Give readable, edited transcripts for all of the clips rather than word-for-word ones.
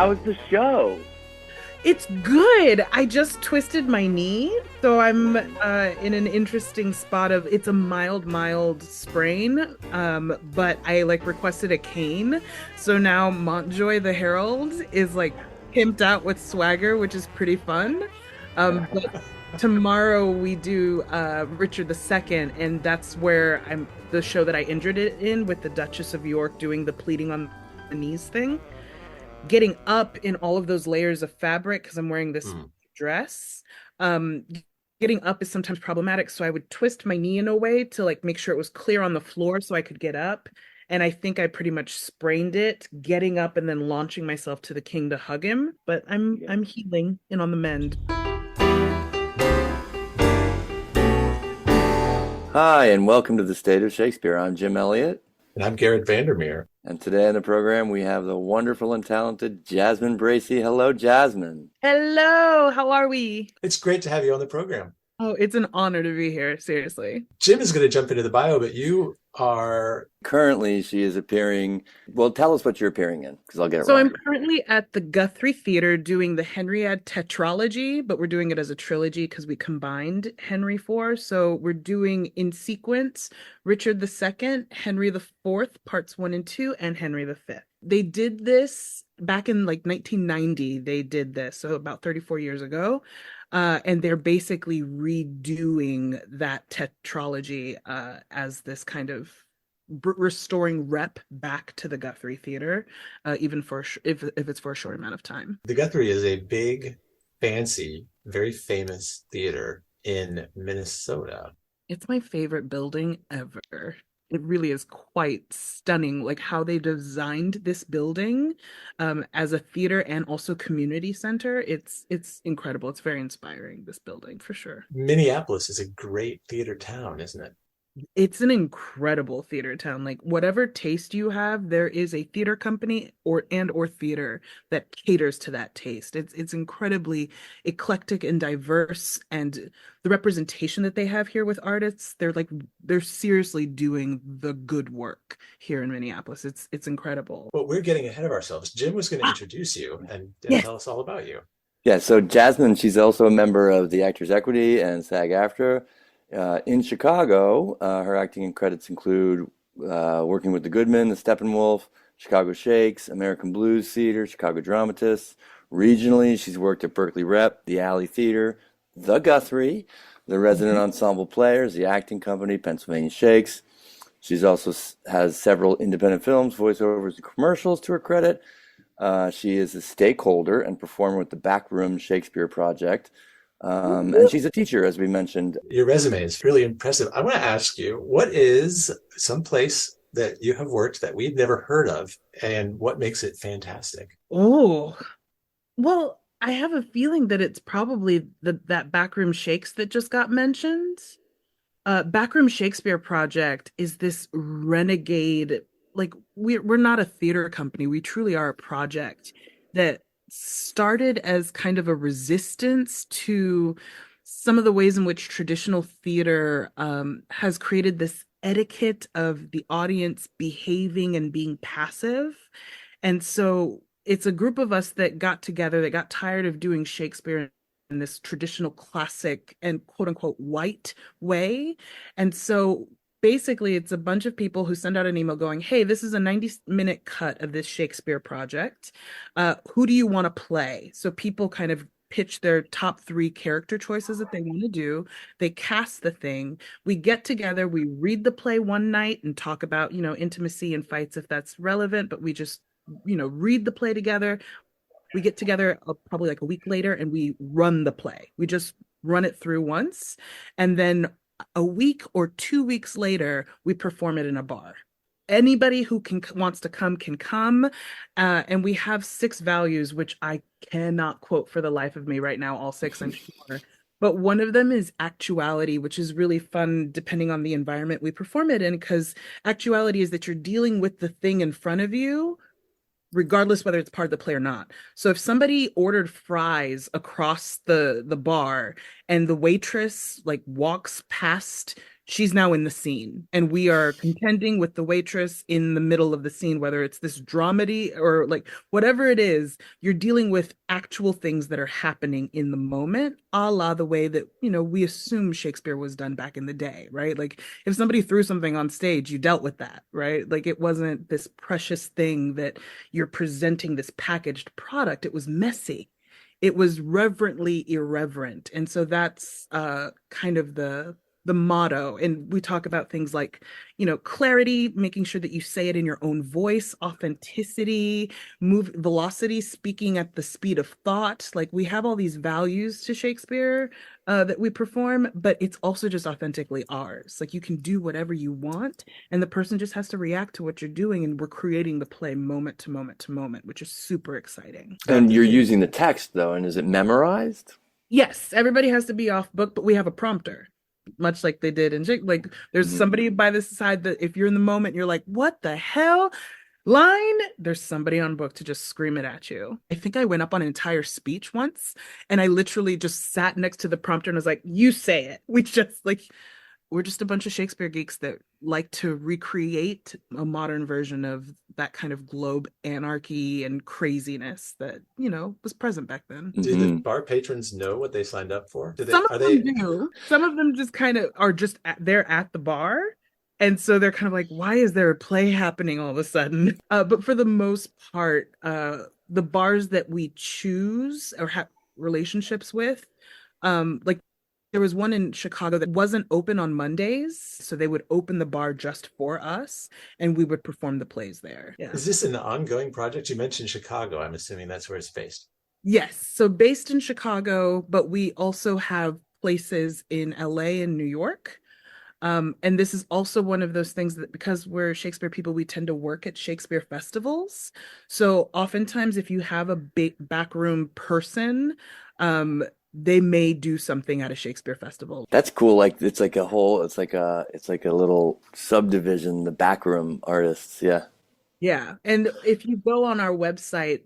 How's the show? It's good. I just twisted my knee, so I'm in an interesting spot of it's a mild sprain. But I like requested a cane, so now Montjoy the Herald is like pimped out with swagger, which is pretty fun. But tomorrow we do Richard II, and that's where I'm the show that I injured it in with the Duchess of York doing the pleating on the knees thing. Getting up in all of those layers of fabric because I'm wearing this Mm. dress. Um, Getting up is sometimes problematic, so I would twist my knee in a way to like make sure it was clear on the floor so I could get up. And I think I pretty much sprained it getting up and then launching myself to the king to hug him. But I'm healing and on the mend. Hi, and welcome to the State of Shakespeare. I'm Jim Elliott, And I'm Garrett Vandermeer. and today on the program we have the wonderful and talented Jasmine Bracey. Hello, Jasmine. Hello, how are we? It's great to have you on the program. Oh, it's an honor to be here, seriously. Jim is going to jump into the bio, but you are. Currently, she is appearing. Well, tell us what you're appearing in, because I'll get it So wrong. I'm currently at the Guthrie Theater doing the Henriade tetralogy, but we're doing it as a trilogy because we combined Henry IV. So we're doing in sequence Richard II, Henry IV, parts 1 and 2, and Henry V. They did this back in like 1990. They did this, so about 34 years ago. And they're basically redoing that tetralogy as this kind of restoring rep back to the Guthrie Theater, even for if it's for a short amount of time. The Guthrie is a big, fancy, very famous theater in Minnesota. It's my favorite building ever. It really is quite stunning, like how they designed this building as a theater and also community center. It's incredible. It's very inspiring, this building for sure. Minneapolis is a great theater town, isn't it? It's an incredible theater town. Like whatever taste you have, there is a theater company or theater that caters to that taste. It's incredibly eclectic and diverse, and the representation that they have here with artists, they're seriously doing the good work here in Minneapolis. It's incredible. Well, we're getting ahead of ourselves. Jim was going to introduce you and Yes. tell us all about you. Yeah, so Jasmine, she's also a member of the Actors Equity and SAG-AFTRA. In Chicago, her acting credits include working with the Goodman, the Steppenwolf, Chicago Shakes, American Blues Theater, Chicago Dramatists. Regionally, she's worked at Berkeley Rep, the Alley Theater, the Guthrie, the Resident Ensemble Players, the Acting Company, Pennsylvania Shakes. She's also has several independent films, voiceovers, and commercials to her credit. She is a stakeholder and performer with the Backroom Shakespeare Project. And she's a teacher, as we mentioned. Your resume is really impressive. I want to ask you, what is some place that you have worked that we've never heard of, and what makes it fantastic? Oh, well, I have a feeling that it's probably that Backroom Shakes that just got mentioned. Backroom Shakespeare Project is this renegade, like we're not a theater company. We truly are a project that started as kind of a resistance to some of the ways in which traditional theater has created this etiquette of the audience behaving and being passive. And so it's a group of us that got together, that got tired of doing Shakespeare in this traditional classic and quote unquote white way. And so basically, it's a bunch of people who send out an email going, hey, this is a 90-minute cut of this Shakespeare project. Who do you want to play? So people kind of pitch their top 3 character choices that they want to do. They cast the thing. We get together, we read the play one night and talk about, intimacy and fights if that's relevant, but we just, read the play together. We get together probably like a week later and we run the play. We just run it through once. And then a week or 2 weeks later, we perform it in a bar. Anybody who wants to come can come. And we have 6 values, which I cannot quote for the life of me right now, all 6, I'm sure. But one of them is actuality, which is really fun depending on the environment we perform it in, because actuality is that you're dealing with the thing in front of you, regardless whether it's part of the play or not. So if somebody ordered fries across the bar and the waitress like walks past she's now in the scene, and we are contending with the waitress in the middle of the scene, whether it's this dramedy or like whatever it is, you're dealing with actual things that are happening in the moment, a la the way that, we assume Shakespeare was done back in the day, right? Like if somebody threw something on stage, you dealt with that, right? Like it wasn't this precious thing that you're presenting this packaged product. It was messy. It was reverently irreverent. And so that's kind of the motto. And we talk about things like, clarity, making sure that you say it in your own voice, authenticity, move velocity, speaking at the speed of thought. Like we have all these values to Shakespeare that we perform, but it's also just authentically ours. Like you can do whatever you want, and the person just has to react to what you're doing, and we're creating the play moment to moment to moment, which is super exciting. And you're using the text though, and is it memorized? Yes, everybody has to be off book, but we have a prompter, much like they did in like there's Mhm. somebody by the side that if you're in the moment, you're like, what the hell? Line, there's somebody on book to just scream it at you. I think I went up on an entire speech once, and I literally just sat next to the prompter and was like, you say it. We just like we're just a bunch of Shakespeare geeks that like to recreate a modern version of that kind of globe anarchy and craziness that, was present back then. Do the Mhm. bar patrons know what they signed up for? Do they Some of are them they do. Some of them just kind of are just they're at the bar. And so they're kind of like, why is there a play happening all of a sudden? But for the most part, the bars that we choose or have relationships with, like there was one in Chicago that wasn't open on Mondays. So they would open the bar just for us, and we would perform the plays there. Yeah. is this an ongoing project? You mentioned Chicago. I'm assuming that's where it's based. Yes. So based in Chicago, but we also have places in LA and New York. And this is also one of those things that because we're Shakespeare people, we tend to work at Shakespeare festivals. So oftentimes, if you have a big backroom person, um, they may do something at a Shakespeare festival. That's cool. Like it's like a whole, it's like a little subdivision, the backroom artists. Yeah. Yeah. And if you go on our website,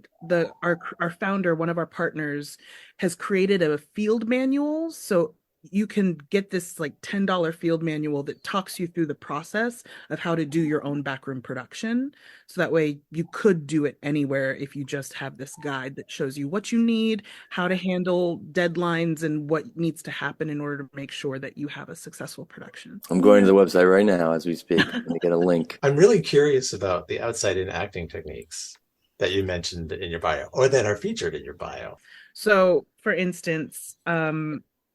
our founder, one of our partners, has created a field manual. So you can get this like $10 field manual that talks you through the process of how to do your own backroom production. So that way you could do it anywhere if you just have this guide that shows you what you need, how to handle deadlines, and what needs to happen in order to make sure that you have a successful production. I'm going to the website right now as we speak. I'm gonna get a link. I'm really curious about the outside in acting techniques that you mentioned in your bio or that are featured in your bio. So, for instance,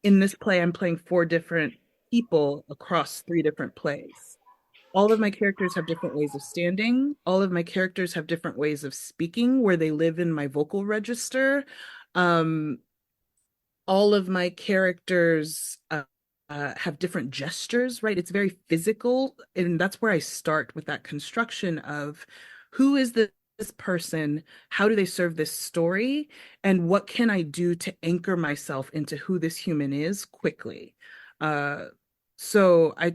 in this play, I'm playing four different people across three different plays. All of my characters have different ways of standing. All of my characters have different ways of speaking, where they live in my vocal register. Um, all of my characters have different gestures, right? It's very physical. And that's where I start with that construction of who is this person? How do they serve this story? And what can I do to anchor myself into who this human is quickly? Uh, so I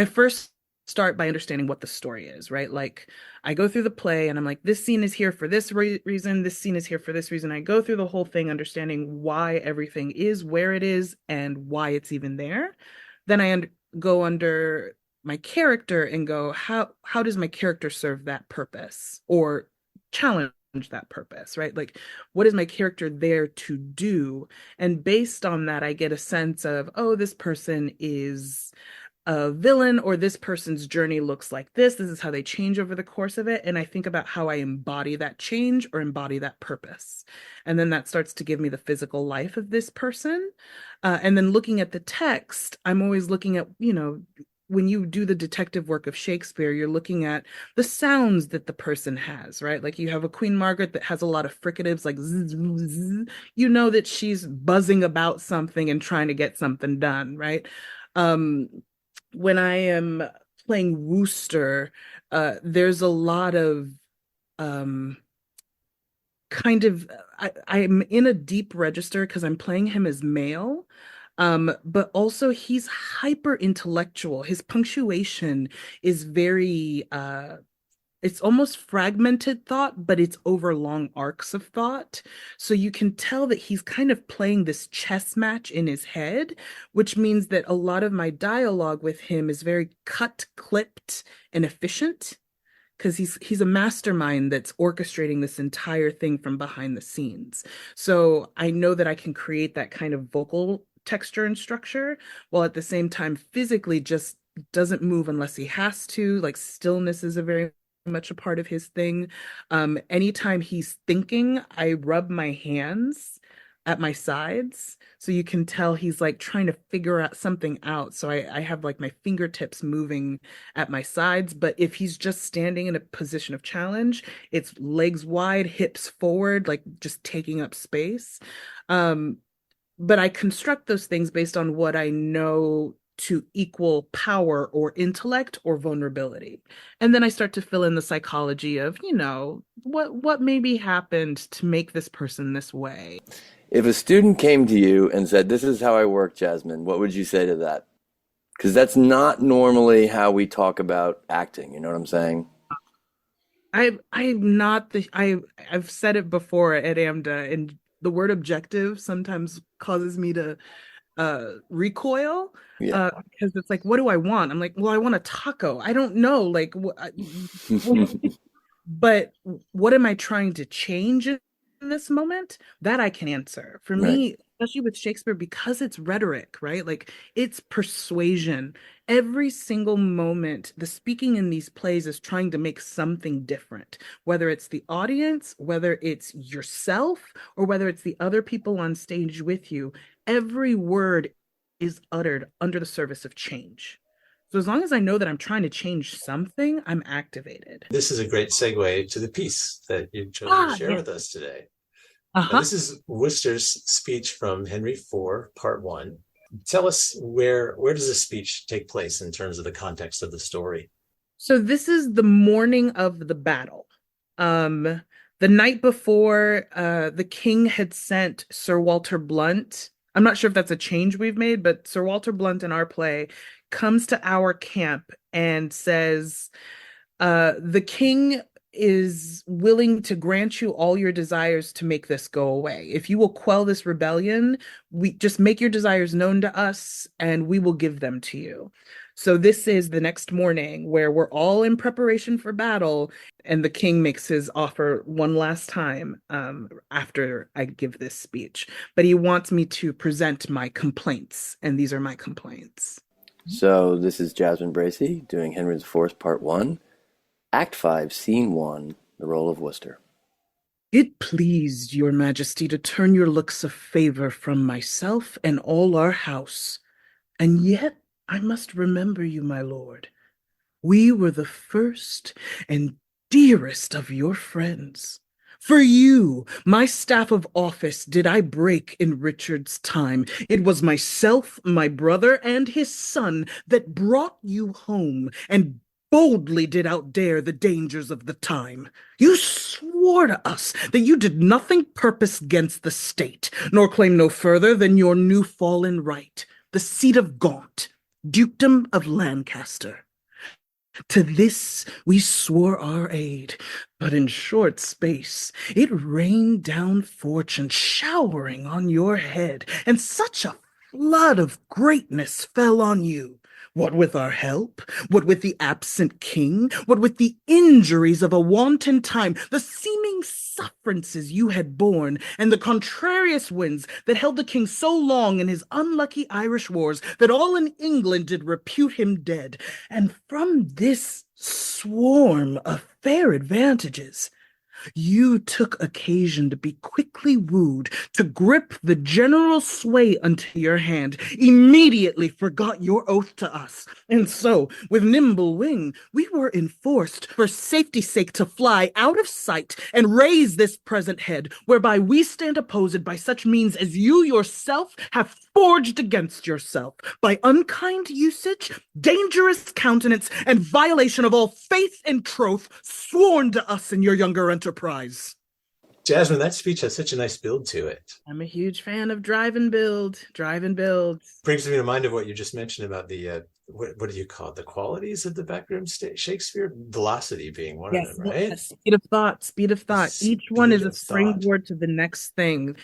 first start by understanding what the story is, right? Like I go through the play and I'm like, this scene is here for this reason, this scene is here for this reason. I go through the whole thing understanding why everything is where it is and why it's even there. Then go under my character and go, how does my character serve that purpose or challenge that purpose, right? Like what is my character there to do? And based on that, I get a sense of, oh, this person is a villain, or this person's journey looks like this. This is how they change over the course of it. And I think about how I embody that change or embody that purpose. And then that starts to give me the physical life of this person. And then looking at the text, I'm always looking at, when you do the detective work of Shakespeare, you're looking at the sounds that the person has, right? Like you have a Queen Margaret that has a lot of fricatives, like zzz, zzz, you know that she's buzzing about something and trying to get something done, right? Um, when I am playing Wooster, there's a lot of um, kind of I'm in a deep register because I'm playing him as male. But also he's hyper intellectual. His punctuation is very it's almost fragmented thought, but it's over long arcs of thought. So you can tell that he's kind of playing this chess match in his head, which means that a lot of my dialogue with him is very cut, clipped, and efficient because he's a mastermind that's orchestrating this entire thing from behind the scenes. So I know that I can create that kind of vocal texture and structure while at the same time physically just doesn't move unless he has to. Like stillness is a very much a part of his thing. Anytime he's thinking, I rub my hands at my sides so you can tell he's like trying to figure out something out. So I have like my fingertips moving at my sides, but if he's just standing in a position of challenge, it's legs wide, hips forward, like just taking up space. Um, but I construct those things based on what I know to equal power or intellect or vulnerability. And then I start to fill in the psychology of, what maybe happened to make this person this way. If a student came to you and said, "This is how I work, Jasmine," what would you say to that? Because that's not normally how we talk about acting. You know what I'm saying? I'm not the I've said it before at AMDA, and the word objective sometimes causes me to recoil Yeah. because it's like, what do I want? I'm like, well, I want a taco. I don't know, like but what am I trying to change in this moment? That I can answer. For Right. me, especially with Shakespeare, because it's rhetoric, right? Like it's persuasion. Every single moment, the speaking in these plays is trying to make something different, whether it's the audience, whether it's yourself, or whether it's the other people on stage with you. Every word is uttered under the service of change. So as long as I know that I'm trying to change something, I'm activated. This is a great segue to the piece that you've chosen to Ah, share yeah. with us today. Uh-huh. This is Worcester's speech from Henry IV, Part One. Tell us where does this speech take place in terms of the context of the story? So this is the morning of the battle. The night before, the king had sent Sir Walter Blunt. I'm not sure if that's a change we've made, but Sir Walter Blunt in our play comes to our camp and says, the king is willing to grant you all your desires to make this go away. If you will quell this rebellion, we just make your desires known to us and we will give them to you. So this is the next morning where we're all in preparation for battle, and the king makes his offer one last time after I give this speech. But he wants me to present my complaints, and these are my complaints. So this is Jasmine Bracey doing Henry IV, Part 1, Act 5, Scene 1, the role of Worcester. It pleased your majesty to turn your looks of favor from myself and all our house, and yet I must remember you, my lord. We were the first and dearest of your friends. For you, my staff of office, did I break in Richard's time. It was myself, my brother, and his son that brought you home and boldly did outdare the dangers of the time. You swore to us that you did nothing purpose against the state, nor claim no further than your new fallen right, the seat of Gaunt, dukedom of Lancaster. To this we swore our aid, but in short space it rained down fortune showering on your head, and such a flood of greatness fell on you. What with our help, what with the absent king, what with the injuries of a wanton time, the seeming sufferances you had borne, and the contrarious winds that held the king so long in his unlucky Irish wars that all in England did repute him dead. And from this swarm of fair advantages, you took occasion to be quickly wooed, to grip the general sway unto your hand, immediately forgot your oath to us. And so, with nimble wing, we were enforced for safety's sake to fly out of sight and raise this present head, whereby we stand opposed by such means as you yourself have forged against yourself, by unkind usage, dangerous countenance, and violation of all faith and troth sworn to us in your younger enterprise. Jasmine, that speech has such a nice build to it. I'm a huge fan of drive and build. Drive and build. Brings me to mind of what you just mentioned about the what do you call it? The qualities of the backroom Shakespeare? Velocity being one of Yes, them, right? speed of thought, speed of The thought. Each one speed is a of thought. springboard to the next thing.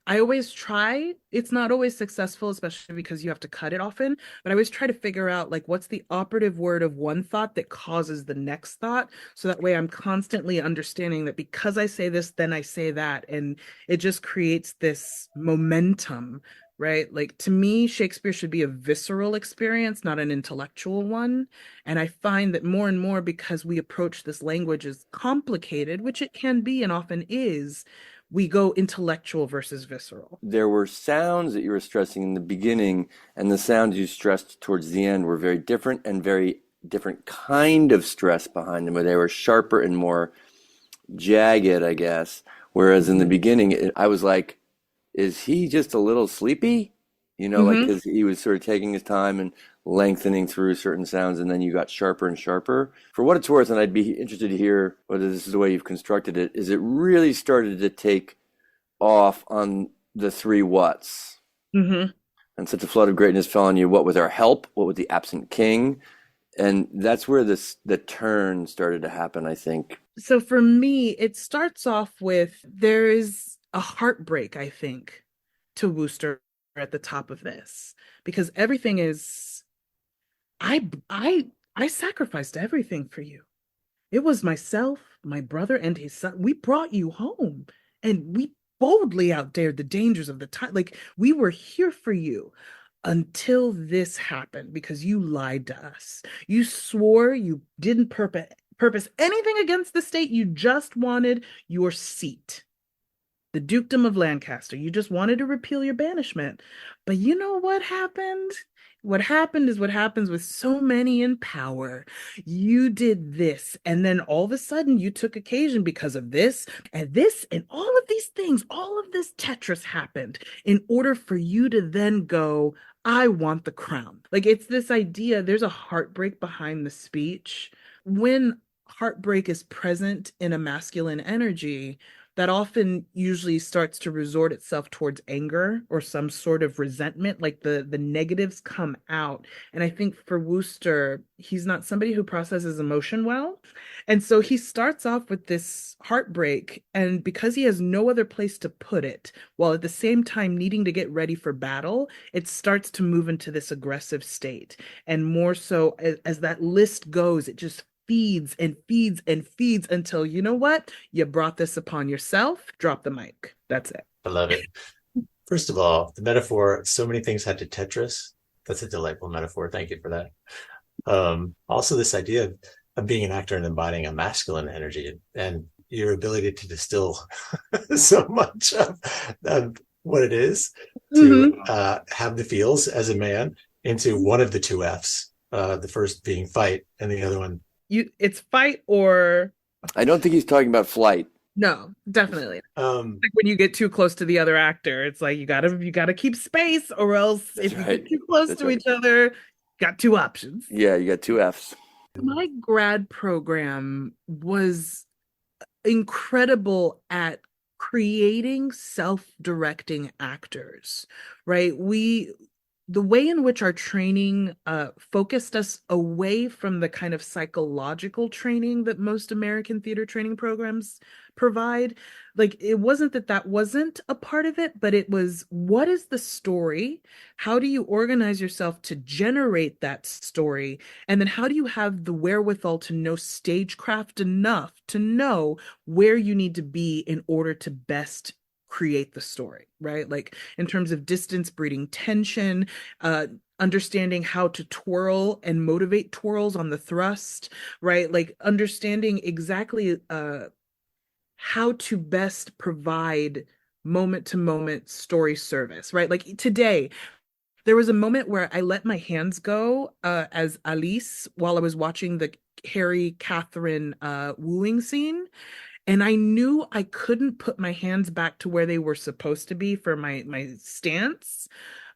I always try, it's not always successful, especially because you have to cut it often, but I always try to figure out like what's the operative word of one thought that causes the next thought. So that way I'm constantly understanding that because I say this, then I say that. And it just creates this momentum, right? Like to me, Shakespeare should be a visceral experience, not an intellectual one. And I find that more and more, because we approach this language as complicated, which it can be and often is, we go intellectual versus visceral. There were sounds that you were stressing in the beginning, and the sounds you stressed towards the end were very different and very different kind of stress behind them, where they were sharper and more jagged, I guess. Whereas in the beginning, I was like, is he just a little sleepy? You know, like Mm-hmm. because he was sort of taking his time and lengthening through certain sounds, and then you got sharper and sharper. For what it's worth, and I'd be interested to hear whether this is the way you've constructed it, is it really started to take off on the three whats? Mm-hmm. And such a flood of greatness fell on you, what with our help, what with the absent king? And that's where the turn started to happen, I think. So for me, it starts off with there is a heartbreak, I think, to Wooster at the top of this because everything is I sacrificed everything for you. It was myself, my brother, and his son. We brought you home and we boldly outdared the dangers of the time. Like we were here for you until this happened because you lied to us. You swore you didn't purpose anything against the state. You just wanted your seat, the dukedom of Lancaster. You just wanted to repeal your banishment. But you know what happened? What happened is what happens with so many in power. You did this, and then all of a sudden you took occasion because of this, and all of these things, all of this Tetris happened in order for you to then go, I want the crown. Like it's this idea, there's a heartbreak behind the speech. When heartbreak is present in a masculine energy, that often usually starts to resort itself towards anger or some sort of resentment, like the negatives come out. And I think for Wooster, he's not somebody who processes emotion well. And so he starts off with this heartbreak, and because he has no other place to put it, while at the same time needing to get ready for battle, it starts to move into this aggressive state. And more so as that list goes, it just feeds and feeds and feeds until you know what? You brought this upon yourself. Drop the mic. That's it. I love it. First of all, the metaphor, so many things had to Tetris. That's a delightful metaphor. Thank you for that. Also, this idea of being an actor and embodying a masculine energy and your ability to distill so much of what it is to Mm-hmm. have the feels as a man into one of the two F's. The first being fight, and the other one. It's fight or I don't think he's talking about flight. no, definitely. Um, Like when you get too close to the other actor, it's like you gotta keep space, or else That's if you get right. too close That's to right. each other, got two options. Yeah, you got two F's. My grad program was incredible at creating self-directing actors, right? The way in which our training focused us away from the kind of psychological training that most American theater training programs provide. Like, it wasn't that that wasn't a part of it, but it was what is the story? How do you organize yourself to generate that story? And then how do you have the wherewithal to know stagecraft enough to know where you need to be in order to best create the story, right? Like in terms of distance breeding tension, uh, understanding how to twirl and motivate twirls on the thrust, right? Like understanding exactly how to best provide moment to moment story service, right? Like today, there was a moment where I let my hands go as Alice while I was watching the Harry Catherine wooing scene. And I knew I couldn't put my hands back to where they were supposed to be for my stance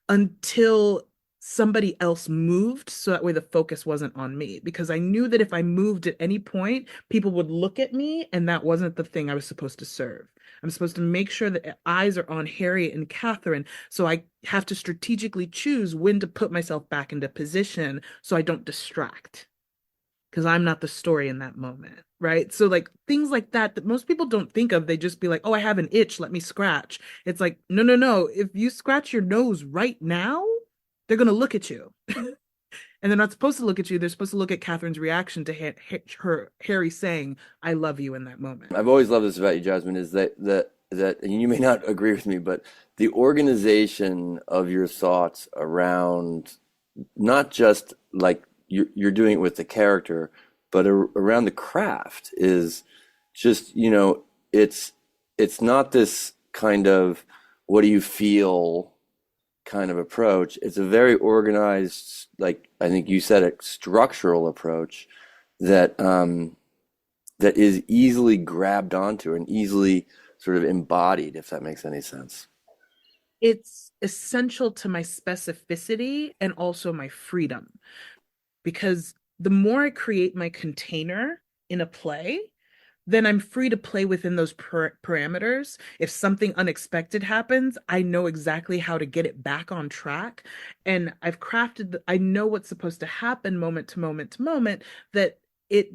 until somebody else moved so that way the focus wasn't on me, because I knew that if I moved at any point, people would look at me and that wasn't the thing I was supposed to serve. I'm supposed to make sure that eyes are on Harriet and Catherine, so I have to strategically choose when to put myself back into position so I don't distract, because I'm not the story in that moment, right? So like things like that that most people don't think of, they just be like, "Oh, I have an itch, let me scratch." It's like, "No, no, no. If you scratch your nose right now, they're going to look at you." And they're not supposed to look at you. They're supposed to look at Catherine's reaction to her Harry saying, "I love you" in that moment. I've always loved this about you, Jasmine, is that and you may not agree with me, but the organization of your thoughts around not just like you're doing it with the character, but around the craft is just, it's not this kind of what do you feel kind of approach. It's a very organized, like I think you said, a structural approach that that is easily grabbed onto and easily sort of embodied, if that makes any sense. It's essential to my specificity and also my freedom, because the more I create my container in a play, then I'm free to play within those parameters. If something unexpected happens, I know exactly how to get it back on track. And I know what's supposed to happen moment to moment to moment, that it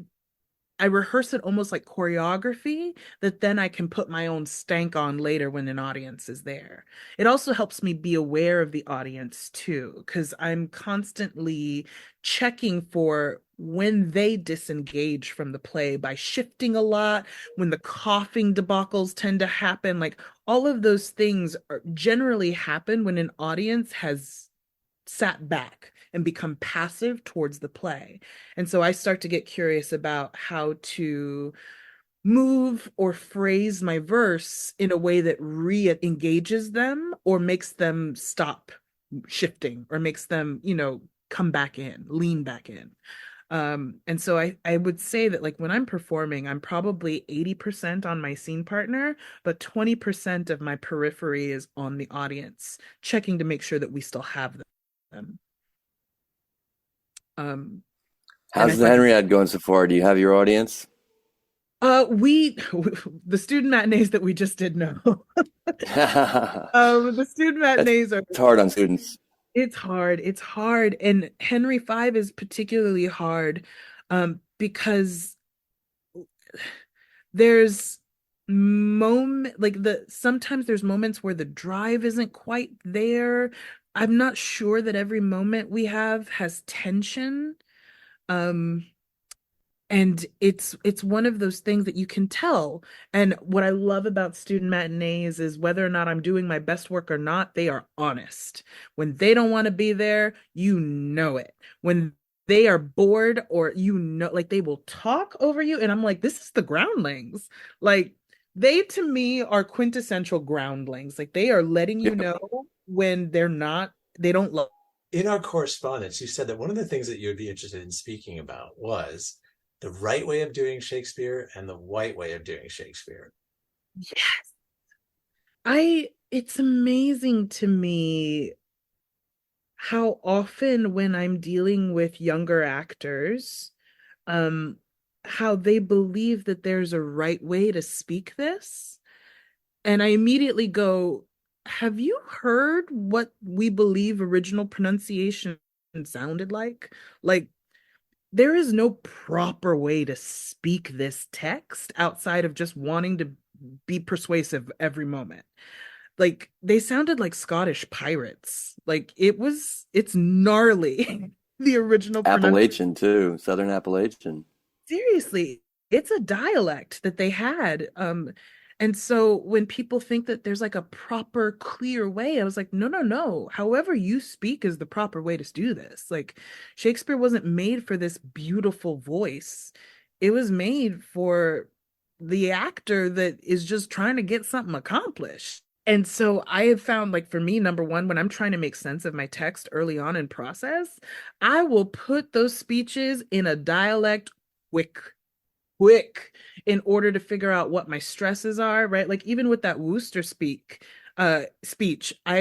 I rehearse it almost like choreography that then I can put my own stank on later when an audience is there. It also helps me be aware of the audience too, because I'm constantly checking for when they disengage from the play by shifting a lot, when the coughing debacles tend to happen. Like all of those things generally happen when an audience has sat back and become passive towards the play. And so I start to get curious about how to move or phrase my verse in a way that re-engages them or makes them stop shifting or makes them, come back in, lean back in. And so I would say that like when I'm performing, I'm probably 80% on my scene partner, but 20% of my periphery is on the audience, checking to make sure that we still have them. Um, and I How's the find Henriette going so far? Do you have your audience? we the student matinees that we just did know. The student That's matinees are, it's hard on students. it's hard. It's hard. And Henry V is particularly hard because there's sometimes there's moments where the drive isn't quite there. I'm not sure that every moment we have has tension. Um, and it's one of those things that you can tell. And what I love about student matinees is whether or not I'm doing my best work or not, they are honest. When they don't want to be there, you know it. When they are bored, or like they will talk over you, and I'm like, this is the groundlings. Like they to me are quintessential groundlings. Like they are letting you Yep. know when they don't love. In our correspondence, you said that one of the things that you would be interested in speaking about was the right way of doing Shakespeare and the white way of doing Shakespeare. Yes. It's amazing to me how often when I'm dealing with younger actors, um, how they believe that there's a right way to speak this. And I immediately go, have you heard what we believe original pronunciation sounded like? Like, there is no proper way to speak this text outside of just wanting to be persuasive every moment. Like they sounded like Scottish pirates. Like it's gnarly. The original pronunciation. Appalachian too, Southern Appalachian. Seriously, it's a dialect that they had. And so when people think that there's like a proper, clear way, I was like, no, no, no. However you speak is the proper way to do this. Like Shakespeare wasn't made for this beautiful voice. It was made for the actor that is just trying to get something accomplished. And so I have found, like, for me, number one, when I'm trying to make sense of my text early on in process, I will put those speeches in a dialect quick, quick, in order to figure out what my stresses are, right? Like even with that Worcester speech, I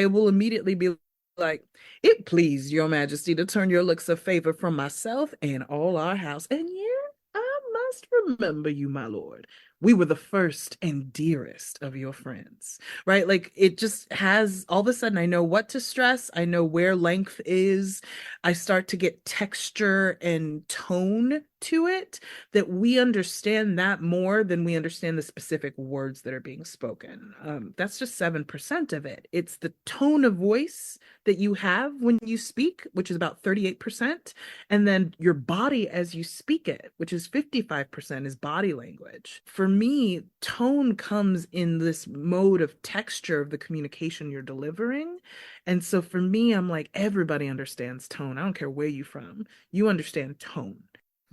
will immediately be like, it pleased your majesty to turn your looks of favor from myself and all our house. And yet I must remember you, my lord. We were the first and dearest of your friends, right? Like it just has all of a sudden, I know what to stress. I know where length is. I start to get texture and tone to it, that we understand that more than we understand the specific words that are being spoken. That's just 7% of it. It's the tone of voice that you have when you speak, which is about 38%, and then your body as you speak it, which is 55% is body language. For me, tone comes in this mode of texture of the communication you're delivering. And so for me, I'm like, everybody understands tone. I don't care where you're from. You understand tone.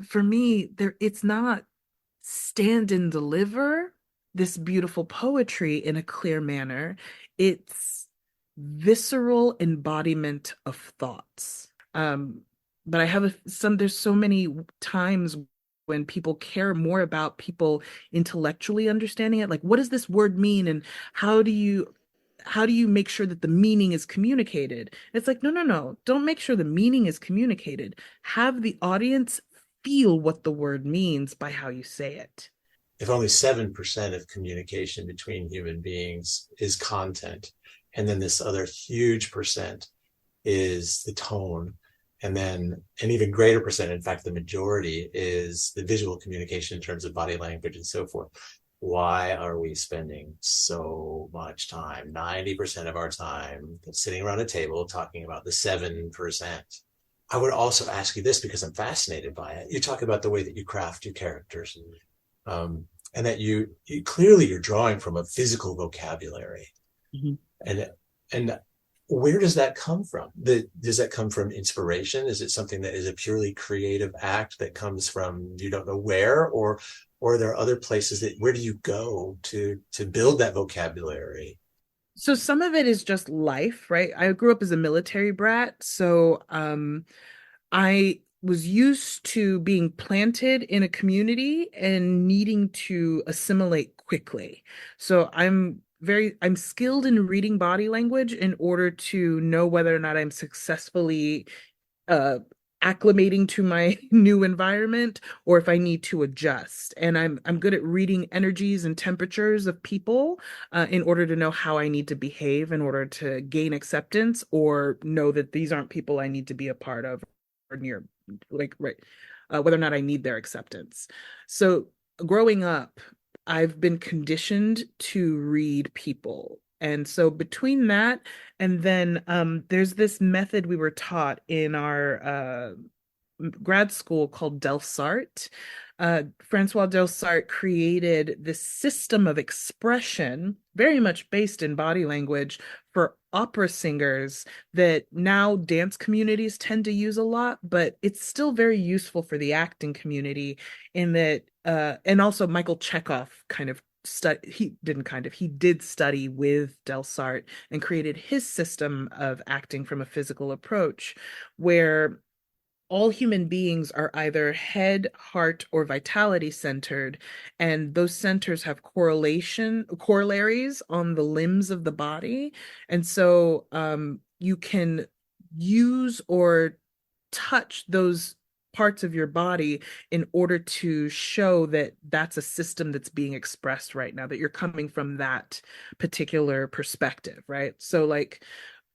For me, it's not stand and deliver this beautiful poetry in a clear manner. It's visceral embodiment of thoughts. But I have there's so many times when people care more about people intellectually understanding it. Like, what does this word mean? And how do you make sure that the meaning is communicated? It's like, no, no, no. Don't make sure the meaning is communicated. Have the audience feel what the word means by how you say it. If only 7% of communication between human beings is content, and then this other huge percent is the tone, and then an even greater percent, in fact, the majority, is the visual communication in terms of body language and so forth. Why are we spending so much time, 90% of our time, sitting around a table talking about the 7%? I would also ask you this because I'm fascinated by it. You talk about the way that you craft your characters, and that you clearly you're drawing from a physical vocabulary. Mm-hmm. And where does that come from? Does that come from inspiration? Is it something that is a purely creative act that comes from you don't know where, or are there other places that where do you go to build that vocabulary? So some of it is just life, right? I grew up as a military brat, so I was used to being planted in a community and needing to assimilate quickly. So I'm skilled in reading body language in order to know whether or not I'm successfully uh acclimating to my new environment or if I need to adjust. And I'm good at reading energies and temperatures of people in order to know how I need to behave in order to gain acceptance or know that these aren't people I need to be a part of or near, like, right, whether or not I need their acceptance. So growing up, I've been conditioned to read people. And so between that and then there's this method we were taught in our grad school called Delsart. Francois Delsart created this system of expression, very much based in body language, for opera singers that now dance communities tend to use a lot, but it's still very useful for the acting community in that, and also Michael Chekhov kind of he did study with Delsart and created his system of acting from a physical approach where all human beings are either head, heart, or vitality centered, and those centers have corollaries on the limbs of the body. And so you can use or touch those parts of your body in order to show that that's a system that's being expressed right now, that you're coming from that particular perspective, right? So like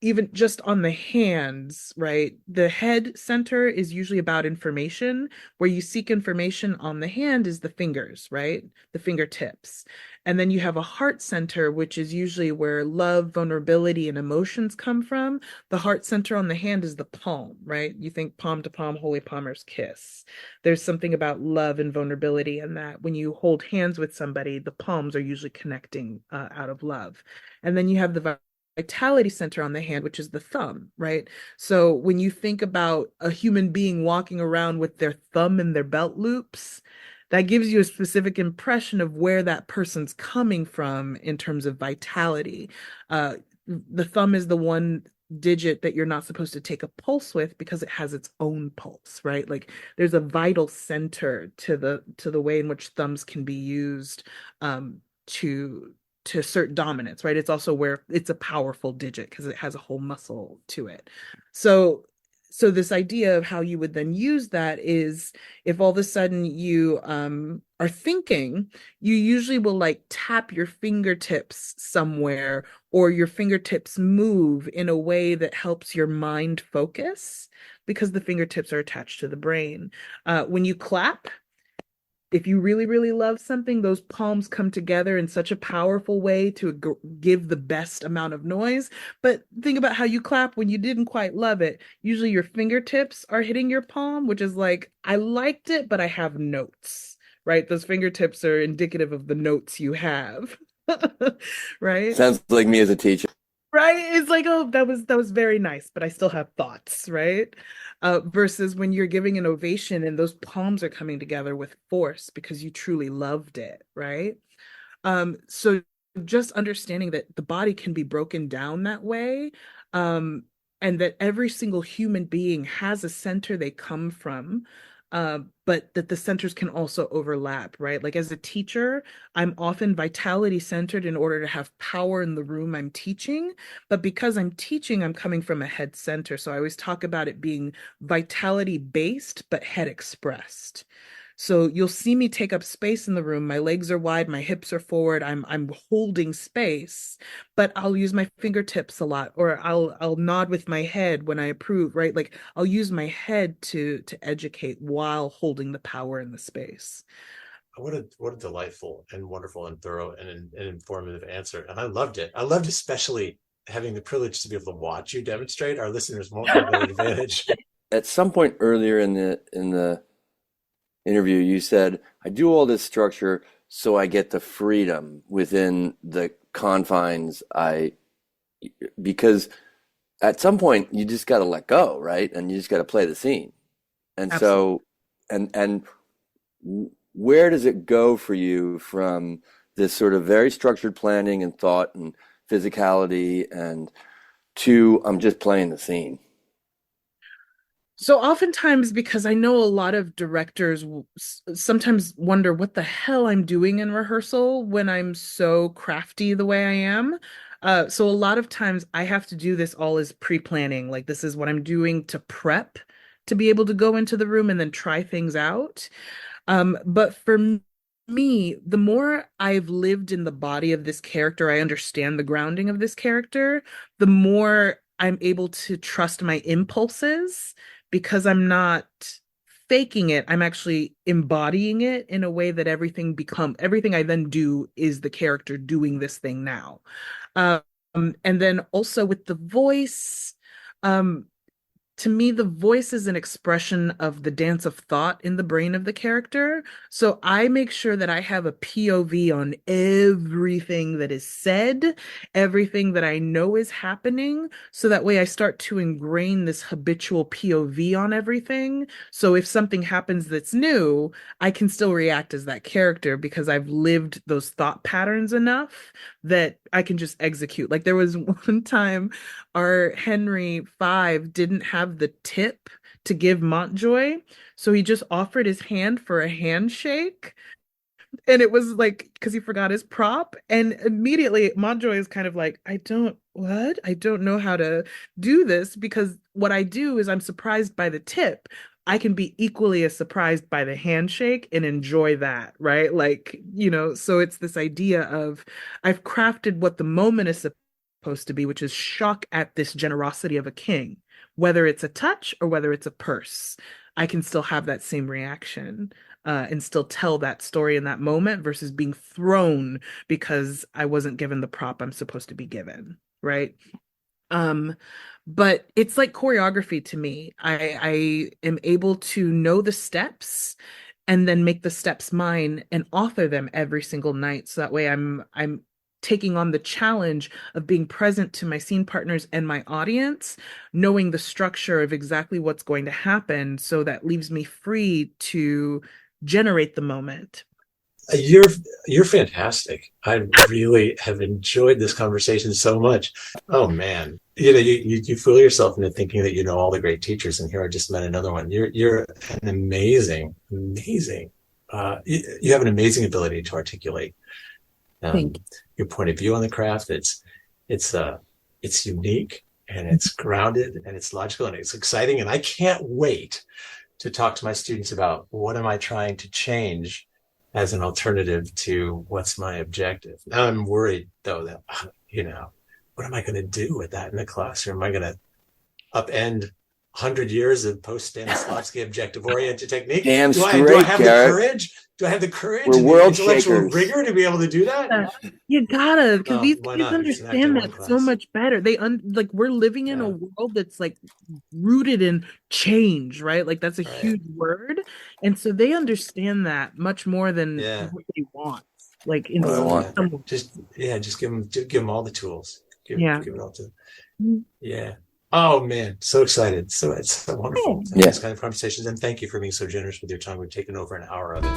even just on the hands, right? The head center is usually about information. Where you seek information on the hand is the fingers, right? The fingertips. And then you have a heart center, which is usually where love, vulnerability, and emotions come from. The heart center on the hand is the palm, right? You think palm to palm, holy palmer's kiss. There's something about love and vulnerability in that. When you hold hands with somebody, the palms are usually connecting out of love. And then you have the vitality center on the hand, which is the thumb, right? So when you think about a human being walking around with their thumb in their belt loops, that gives you a specific impression of where that person's coming from in terms of vitality. The thumb is the one digit that you're not supposed to take a pulse with because it has its own pulse, right? Like there's a vital center to the way in which thumbs can be used to to assert dominance, right? It's also where it's a powerful digit because it has a whole muscle to it. So this idea of how you would then use that is if all of a sudden you are thinking, you usually will like tap your fingertips somewhere, or your fingertips move in a way that helps your mind focus because the fingertips are attached to the brain. When you clap, if you really, really love something, those palms come together in such a powerful way to give the best amount of noise. But think about how you clap when you didn't quite love it. Usually your fingertips are hitting your palm, which is like, I liked it, but I have notes, right? Those fingertips are indicative of the notes you have, right? Sounds like me as a teacher. Right? It's like, oh, that was very nice, but I still have thoughts, right? Versus when you're giving an ovation and those palms are coming together with force because you truly loved it, right? So just understanding that the body can be broken down that way, um, and that every single human being has a center they come from, but that the centers can also overlap, right? Like as a teacher, I'm often vitality centered in order to have power in the room I'm teaching. But because I'm teaching, I'm coming from a head center. So I always talk about it being vitality based, but head expressed. So you'll see me take up space in the room. My legs are wide, my hips are forward. I'm holding space, but I'll use my fingertips a lot, or I'll nod with my head when I approve, right? Like I'll use my head to educate while holding the power in the space. What a delightful and wonderful and thorough and informative answer. And I loved it. I loved especially having the privilege to be able to watch you demonstrate. Our listeners won't have that advantage. At some point earlier in the interview, you said, I do all this structure so I get the freedom within the confines because at some point you just got to let go, right? And you just got to play the scene. And Absolutely. so, and where does it go for you from this sort of very structured planning and thought and physicality and to I'm just playing the scene? So oftentimes, because I know a lot of directors sometimes wonder what the hell I'm doing in rehearsal when I'm so crafty the way I am. So a lot of times I have to do this all as pre-planning. Like this is what I'm doing to prep to be able to go into the room and then try things out. But for me, the more I've lived in the body of this character, I understand the grounding of this character, the more I'm able to trust my impulses because I'm not faking it. I'm actually embodying it in a way that everything I then do is the character doing this thing now. Um, and then also with the voice, um, to me, the voice is an expression of the dance of thought in the brain of the character. So I make sure that I have a POV on everything that is said, everything that I know is happening. So that way I start to ingrain this habitual POV on everything. So if something happens that's new, I can still react as that character because I've lived those thought patterns enough that I can just execute. Like there was one time our Henry V didn't have the tip to give Montjoy, so he just offered his hand for a handshake. And it was like because he forgot his prop, and immediately Montjoy is kind of like, I don't know how to do this because what I do is I'm surprised by the tip. I can be equally as surprised by the handshake and enjoy that, right? Like, so it's this idea of I've crafted what the moment is supposed to be, which is shock at this generosity of a king, whether it's a touch or whether it's a purse. I can still have that same reaction, and still tell that story in that moment versus being thrown because I wasn't given the prop I'm supposed to be given, right? Um, but it's like choreography to me. I am able to know the steps and then make the steps mine and author them every single night. So that way I'm taking on the challenge of being present to my scene partners and my audience, knowing the structure of exactly what's going to happen. So that leaves me free to generate the moment. You're you're fantastic. I really have enjoyed this conversation so much. Oh man, you fool yourself into thinking that you know all the great teachers, and here I just met another one. You're an amazing. You have an amazing ability to articulate Thank you. Your point of view on the craft. It's unique and it's grounded and it's logical and it's exciting. And I can't wait to talk to my students about what am I trying to change as an alternative to what's my objective. Now I'm worried though that, what am I going to do with that in the classroom? Am I going to upend 100 years of post-Stanislvaski objective-oriented technique? Damn Do I straight, have the Garrett. courage? Do I have the courage We're and the world intellectual shakers. rigor to be able to do that? You gotta, because Oh, these why kids not? It's an acting understand one that so class. much better. Like we're living in a Yeah. world that's like rooted in change, right? Like that's a Right. huge word, and so they understand that much more than Yeah. what they want. Like in What I want. some- Just give them all the tools. Give it all to them. Mhm. Yeah. Oh man, so excited. So it's so wonderful to have Yeah. these kind of conversations. And thank you for being so generous with your time. We've taken over an hour of it.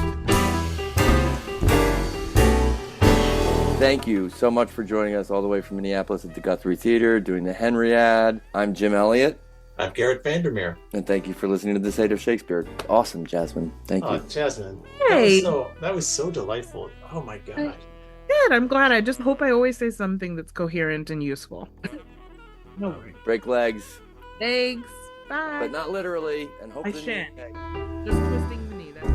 Thank you so much for joining us all the way from Minneapolis at the Guthrie Theater doing the Henry ad. I'm Jim Elliott, I'm Garrett Vandermeer. and thank you for listening to The State of Shakespeare. Awesome, Jasmine. Thank you. Oh, Jasmine. Hey. That was so delightful. Oh my God. Good. I'm glad. I just hope I always say something that's coherent and useful. No worries. Break legs, Thanks. Bye. but not literally, and I hopefully. shan't. Just twisting the knee. That's all.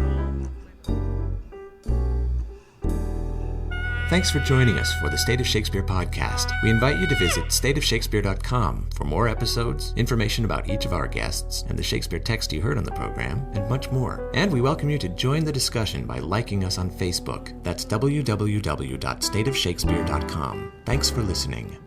Thanks for joining us for the State of Shakespeare podcast. We invite you to visit stateofshakespeare.com for more episodes, information about each of our guests, and the Shakespeare text you heard on the program, and much more. And we welcome you to join the discussion by liking us on Facebook. That's www.stateofshakespeare.com. Thanks for listening.